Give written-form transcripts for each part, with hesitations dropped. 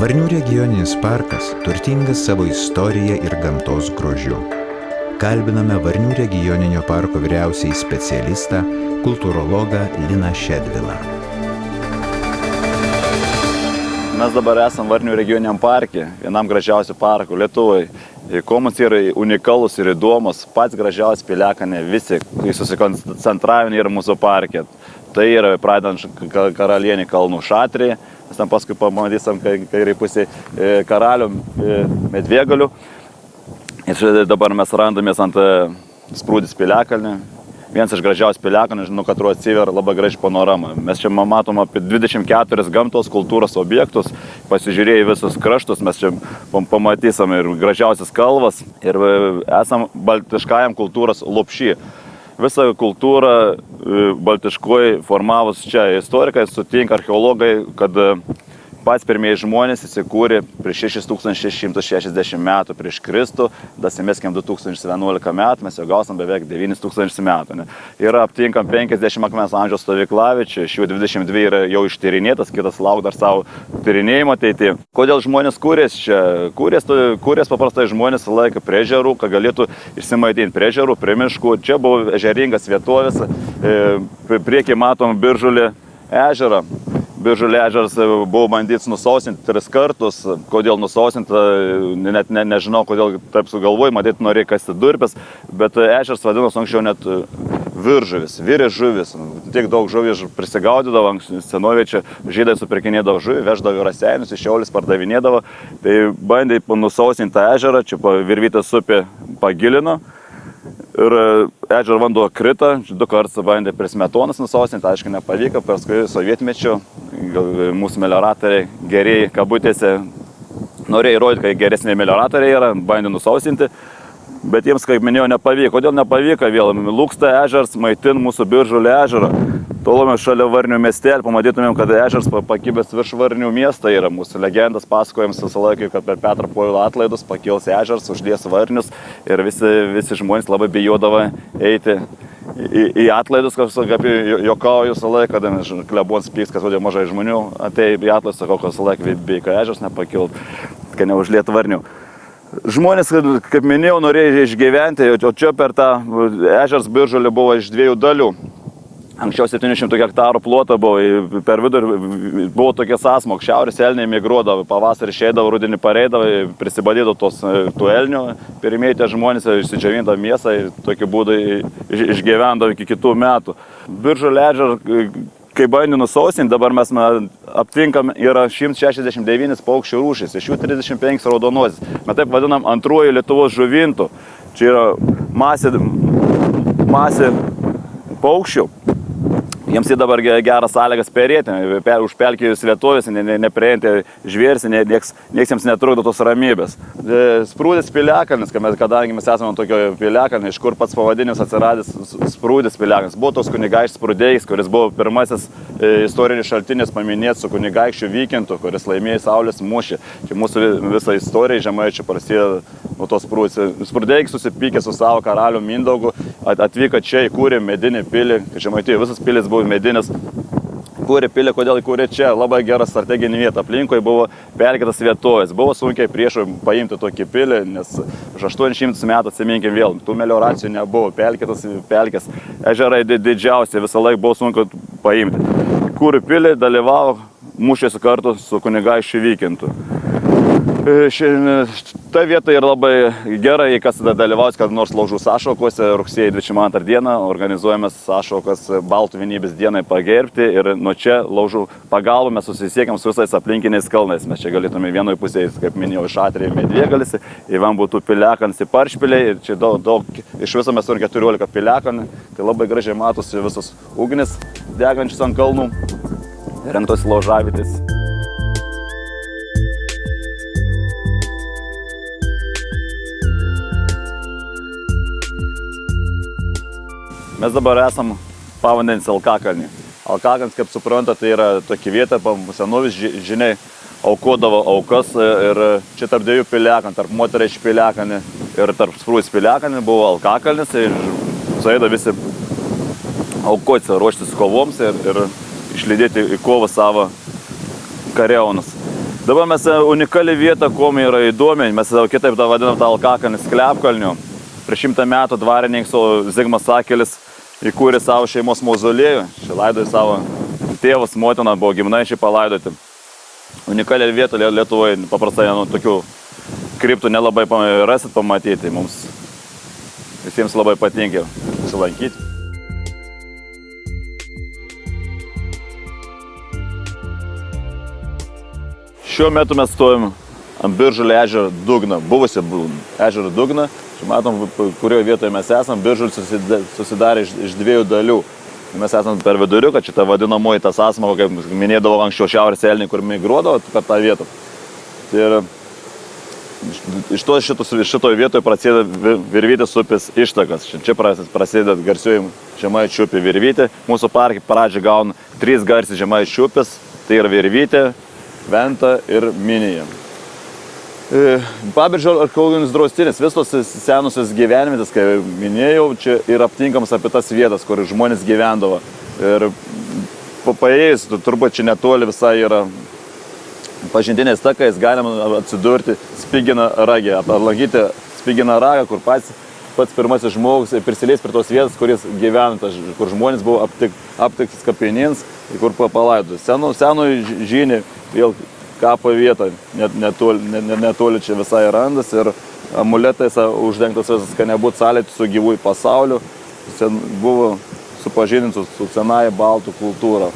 Varnių regioninis parkas turtingas savo istorija ir gamtos grožiu. Kalbiname Varnių regioninio parko vyriausiąjį specialistą, kultūrologą Liną Šedvilą. Mes dabar esam Varnių regioniniam parke, vienam gražiausių parkų Lietuvoje. Kuo mums yra unikalus ir įdomus, pats gražiausias Piliakalnis, visi susikoncentravę yra mūsų parke. Tai yra pradedant Karalienį kalnų šatrį, mes tam paskui pamatysim kairiai pusėje karalių medvėgalių. Ir dabar mes randamės ant Sprūdis Piliakalnį. Vienas iš gražiausių Piliakalnių, nuo katro atsiveria labai graži panorama. Mes čia matom apie 24 gamtos kultūros objektus, pasižiūrėję visus kraštus, mes čia pamatysim ir gražiausias kalvas ir esam baltiškajam kultūros lopšy. Visą kultūrą baltiškoji formavus čia istorikai, sutinka archeologai, kad pats pirmieji žmonės įsikūrė prieš 6660 metų prieš Kristų, dasimeskim 2011 metų, mes jau gausim beveik 9000 metų. Ne? Ir aptinkam 50 akmens amžiaus stovyklavičių, iš jų 22 yra jau ištyrinėtas, kitas lauk dar savo tyrinėjimo ateity. Kodėl žmonės kūrės čia? Kūrės paprastai žmonės laiką prie ežerų, kad galėtų išsimaitinti prie ežerų, prie miškų. Čia buvo ežeringas vietovės, priekį matom Biržulį ežerą. Biržulio ežeras buvo bandytas nusausinti 3 kartus. Kodėl nusausinti, net nežinau, kodėl taip sugalvoju, matyt, norėjo kasti durpės, bet ežeras vadinosi anksčiau net viržuvis, virės žuvis. Tiek daug žuvis prisigaudydavo, senovėje čia žydai supirkinėdavo žuvį, veždavo į Raseinius, iš Šiaulius pardavinėdavo. Tai bandė nusausinti tą ežerą, čia Virvytės upė pagilino. Ir ežero vanduo krito, 2 kartus bandė prie Smetonos nusausinti, aišku, nepavyko, paskui sovietmečiu mūsų melioratoriai gerieji kabutėse norėjo įrodyti, kad geresni melioratoriai yra, bandė nusausinti, bet jiems, kaip minėjau, nepavyko. Kodėl nepavyko? Vėl Lūksta ežeras maitin mūsų Biržulio ežerą. Tolome šalia Varnių miestelį, pamatytumėm, kad ežeras pakibęs virš Varnių miestą yra. Mūsų legendas pasakojams visą laiką, kad per Petrą Povilą atlaidus pakils ežeras, užlies Varnius ir visi žmonės labai bijodavo eiti į atlaidus, kaip juokauju visą laiką, kada klebons pyks, kad mažai žmonių atėjo į atlaidus, sakau, kad visą laiką bijo, kad ežeras nepakilt, kad neužliet Varnių. Žmonės, kaip minėjau, norėjo išgyventi, o čia per tą ežeras Biržulį buvo iš 2 dalių. Anksčiau 700 hektarų plotą buvo, per vidurį buvo tokie sąsmok, šiaurės elniai migruodavo, pavasarį išeidavo, rudenį pareidavo, prisibadydavo tų elnių, pirmieji tie žmonės išsidžiavindavo mėsą ir tokiu būdu išgyvendavo iki kitų metų. Biržulio ežerą, kai bandė nusausinti, dabar mes aptinkam, yra 169 paukščių rūšys, iš jų 35 raudonosios. Mes taip vadinam antruoju Lietuvos žuvintų. Čia yra masė paukščių. Jiems į dabar geras sąlygas perėti, už pelkėjus vietovės, neprieiti žvėrsi, nieks jiems netrukdo tos ramybės. Sprūdis Piliakalnis, kadangi mes esame tokio Piliakalnio, iš kur pats pavadinimas atsiradęs Sprūdis Piliakalnis. Buvo tos kunigaikštis Sprūdėjis, kuris buvo pirmasis istorinis šaltinis paminėtas su kunigaikščiu Vykintu, kuris laimėjo Saulės mūšį. Čia mūsų visa istorija žemaičių prasideda nuo tos Sprūdis. Sprūdėjis susipykė su savo karaliu Mindaugu, atvyko čia, įkūrė medinį pilį, Žemaitijoje visas pilis buvo medinis. Kūrė pilį, kodėl įkūrė čia, labai gera strateginė vieta, aplinkoje buvo pelkėtas vietovės, buvo sunkiai priešui paimti tokį pilį, nes už 800 metų atsiminkim vėl, tų melioracijų nebuvo, pelkės, ežerai didžiausi, visą laiką buvo sunku paimti. Kūrė pilį, dalyvavo mūšiuose kartu su kunigaikščiu Vykintu. Ta vieta yra labai gerai, kas dalyvaus, kad nors laužų sąšaukose rugsėjo 22 dieną organizuojamas sąšaukas Baltų vienybės dienai pagerbti ir nuo čia laužų pagalba mes susisiekiam su visais aplinkiniais kalnais. Mes čia galėtume vienoje pusėje, kaip minėjau, Šatrė Medvėgalis, Ivan būtų Piliakalnis ir Paršpiliai ir čia daug, iš viso mes turim 14 Piliakalnių, tai labai gražiai matosi visos ugnis degančius ant kalnų, rentos laužavietės. Mes dabar esam pavandens Alkakalnį. Alkakalnis, kaip suprantate, tai yra tokia vieta, senovis žiniai aukodavo aukas ir čia tarp 2 Piliakalnių, tarp Motereičių Piliakalnį ir tarp Sprūdis Piliakalnį buvo Alkakalnis ir suėda visi aukoti, ruoštis kovoms ir išlydėti į kovą savo kariaunas. Dabar mes unikali vieta, kuom yra įdomi, mes kitaip tą vadinam tą Alkakalnį Sklepkalnių. Prieš 100 metų dvarininkas Zigmas Sakelis įkūrė savo šeimos mauzoliejų, čia laidojo savo tėvus, motina, buvo giminaičiai palaidoti. Unikali vieta Lietuvoje, paprastai tokių kryptų nelabai rasit pamatyti, mums visiems labai patinka apsilankyti. Šiuo metu mes stovim ant Biržulio ežero dugno, buvusi ežero dugno. Čia matom, kurioje vietoje mes esam. Biržulis susidarė iš 2 dalių. Mes esam per viduriuką, čia ta vadinamoji tas asma, kaip minėdavo anksčiau šiaurės elniai, kur migruodavo per tą vietą. Ir šitoje vietoje prasideda Virvytės upės ištakas. Čia prasideda garsioji Žemaičių upė Virvytė. Mūsų parke pradžią gauna 3 garsiai Žemaičių upės. Tai yra Virvytė, Venta ir Minija. Pabiržio archeologinis draustinis, visos senusios gyvenvietės, kaip minėjau, čia yra aptinkamas apie tas vietas, kur žmonės gyvendavo. Ir paėjus, turbūt čia netoli visai yra pažintiniais takais, galima atsidurti Spigino ragę, aplankyti Spigino ragą, kur pats pirmasis žmogus prisilies prie tos vietos, kuris gyveno, kur žmonės buvo aptiktas kapinins, kur palaidotas. Senų žynį vėl kapo vietą, netoli čia visai randas ir amuletais uždengtas visas, kad nebūtų sąlytis su gyvųjų pasauliu. Buvo supažindinti su senąja baltų kultūra.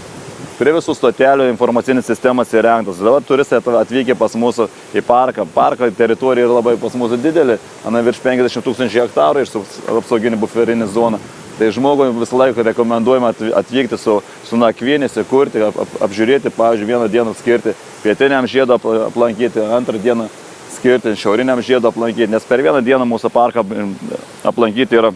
Prie visų stotelių informacinis sistemas įrengtas. Dabar turistai atvykę pas mūsų į parką. Parko teritorija yra labai pas mūsų didelė, virš 50 000 hektarų iš apsauginį buferinį zoną. Tai žmogui visą laiką rekomenduojama atvykti su nakvynės, įkurti, apžiūrėti, pavyzdžiui, 1 dieną skirti pietiniam žiedo aplankyti, 2 dieną skirti šiauriniam žiedo aplankyti, nes per 1 dieną mūsų parką aplankyti yra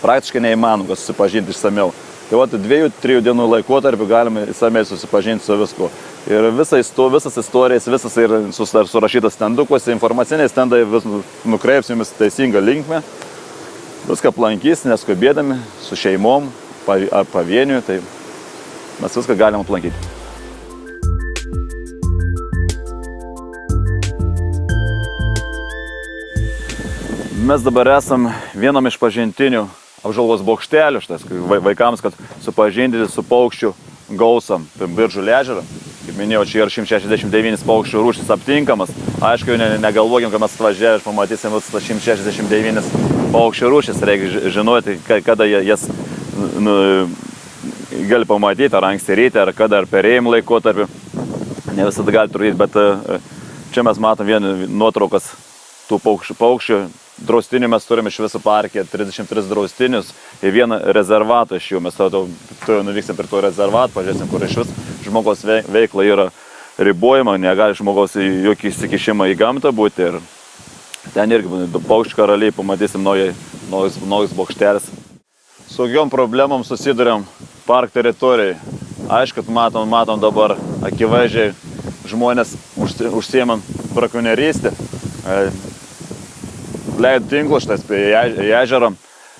praktiškai neįmanoma susipažinti išsamiau. Tai 2-3 dienų laikotarpį galime išsamiai susipažinti su visku. Ir visas istorijas, visas yra surašytas stendukuose, informaciniai stendai nukreips jumis teisingą linkmę. Viską aplankys, neskubėdami, su šeimom, ar pavieniui, tai mes viską galim aplankyti. Mes dabar esam vienam iš pažintinių apžvalgos bokštelių, vaikams, kad supažindinti su paukščių gausam Biržulio ežerą. Kaip minėjau, čia yra 169 paukščių rūšis aptinkamas. Aišku, negalvokim, kad mes atvažiavę ir pamatysim 169 paukščių rūšis. Reikia žinoti, kada jas gali pamatyti, ar anksti ryte, ar kada, ar perėjimo laikotarpiu. Ne visada gali turėti, bet čia mes matom nuotraukas tų paukščių. Draustinių mes turime iš viso parke 33 draustinius ir 1 rezervatą iš jų. Mes nuvyksim prie to rezervatą, pažiūrėsim, kur iš vis žmogaus veikla yra ribojama, negali žmogaus jokį įsikišimą į gamtą būti. Ir ten irgi paukščių karaliai pamatysim naujus bokštelis. Su kokiom problemom susiduriam park teritorijai. Aišku, matom dabar akivaizdžiai žmonės užsiema brakonierystę. Leidų tinklų į ežerą.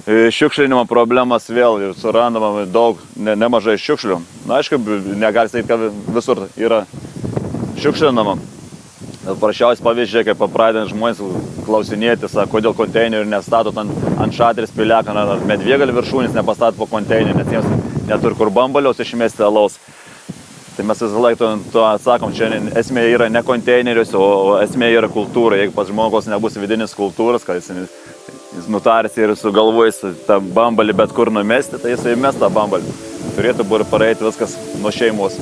Šiukšlinimo problemas vėl surandama nemažai šiukšlių. Na, aišku, negali sakyti, kad visur yra šiukšlinama. Prašiausiai pavyzdžiai, kaip pradedant žmonės klausinėti, kodėl konteinerių nestatot ant Šatrijos piliakalnio ar Medvėgalio viršūnės nepastatot po konteinerių, nes jiems neturi kur bambaliaus išmesti alaus. Tai mes visą laiką to atsakom, čia esmė yra ne konteinerius, o esmė yra kultūra. Jeigu pas žmogaus nebus vidinis kultūras, kad jis nutarės ir sugalvojęs tą bambalį bet kur numesti, tai jisai mes tą bambalį. Turėtų būti pareiti viskas nuo šeimos.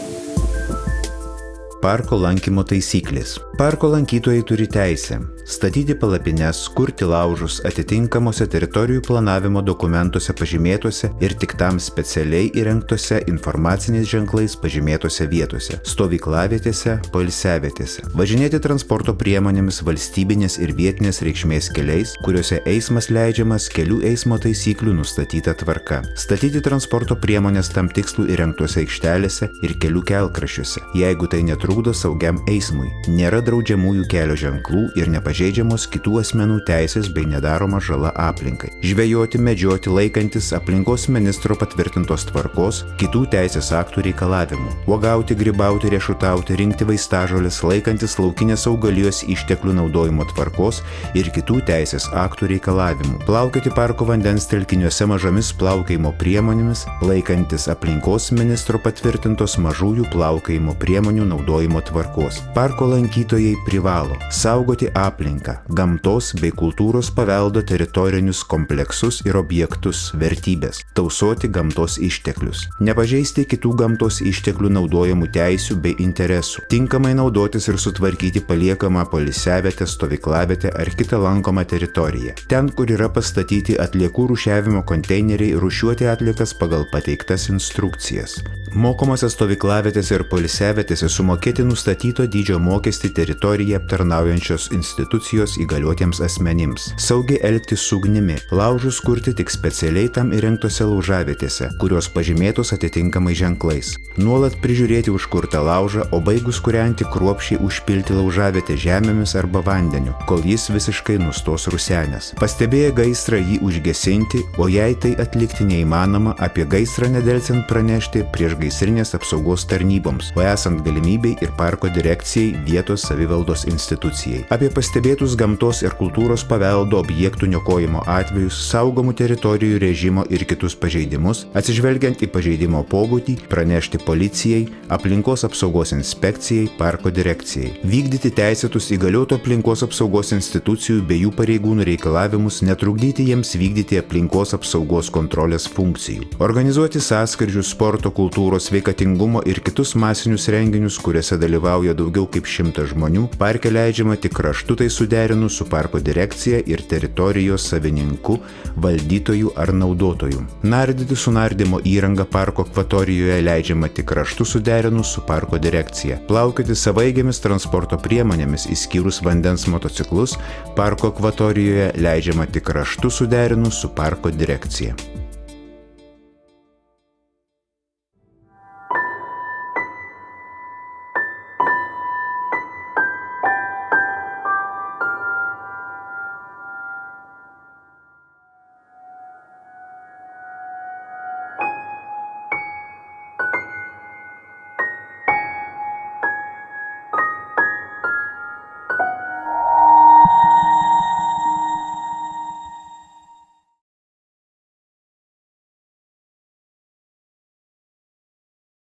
Parko lankymo taisyklės. Parko lankytojai turi teisę statyti palapines, kurti laužus atitinkamuose teritorijų planavimo dokumentuose pažymėtuose ir tik tam specialiai įrengtose informaciniais ženklais pažymėtose vietose, stovyklavietėse, poilsiavietėse, važinėti transporto priemonėmis valstybinės ir vietinės reikšmės keliais, kuriuose eismas leidžiamas kelių eismo taisyklių nustatyta tvarka, statyti transporto priemonės tam tikslų įrengtose aikštelėse ir kelių kelkraščiuose, jeigu tai netrukdo saugiam eismui, nėra draudžiamųjų kelio ženklų ir nepažymėtų nepažeidžiamos kitų asmenų teisės bei nedaroma žala aplinkai. Žvejoti, medžioti laikantis aplinkos ministro patvirtintos tvarkos, kitų teisės aktų reikalavimų. Uogauti, grybauti, riešutauti, rinkti vaistažoles laikantis laukinės augalijos išteklių naudojimo tvarkos ir kitų teisės aktų reikalavimų. Plaukioti parko vandens telkiniuose mažomis plaukėjimo priemonėmis laikantis aplinkos ministro patvirtintos mažųjų plaukėjimo priemonių naudojimo tvarkos. Parko lankytojai privalo saugoti aplinką, gamtos bei kultūros paveldo teritorinius kompleksus ir objektus, vertybės, tausoti gamtos išteklius, nepažeisti kitų gamtos išteklių naudojamų teisių bei interesų, tinkamai naudotis ir sutvarkyti paliekamą poilsiavietę, stovyklavietę ar kitą lankomą teritoriją. Ten, kur yra pastatyti atliekų rūšiavimo konteineriai, rūšiuoti atliekas pagal pateiktas instrukcijas. Mokomose stovyklavietėse ir poilsiavietėse sumokėti nustatyto dydžio mokestį teritoriją aptarnaujančios institucijos įgaliotiems asmenims. Saugiai elgtis su ugnimi. Laužus kurti tik specialiai tam įrengtose laužavietėse, kurios pažymėtos atitinkamai ženklais. Nuolat prižiūrėti užkurtą laužą, o baigus kūrenti kruopščiai užpilti laužavietę žemėmis arba vandeniu, kol jis visiškai nustos rusenęs. Pastebėję gaisrą jį užgesinti, o jei tai atlikti neįmanoma, apie gaisrą nedelsiant pranešti priešgaisrinės apsaugos tarnyboms, o esant galimybei ir parko direkcijai vietos savivaldos institucijai. Apie pastebėtus gamtos ir kultūros paveldo objektų niokojimo atvejus, saugomų teritorijų režimo ir kitus pažeidimus, atsižvelgiant į pažeidimo pobūdį, pranešti policijai, aplinkos apsaugos inspekcijai, parko direkcijai. Vykdyti teisėtus įgaliotų aplinkos apsaugos institucijų bei jų pareigūnų reikalavimus, netrukdyti jiems vykdyti aplinkos apsaugos kontrolės funkcijų. Organizuoti sąskrydžius, sporto, kultūros, sveikatingumo ir kitus masinius renginius, kuriuose dalyvauja daugiau kaip 100 žmonių, parke leidžiama tik raštu tai suderinus su parko direkcija ir teritorijos savininku, valdytoju ar naudotoju. Nardyti su nardymo įranga parko akvatorijoje leidžiama tik raštu suderinus su parko direkcija. Plaukioti savaeigėmis transporto priemonėmis išskyrus vandens motociklus parko akvatorijoje leidžiama tik raštu suderinus su parko direkcija.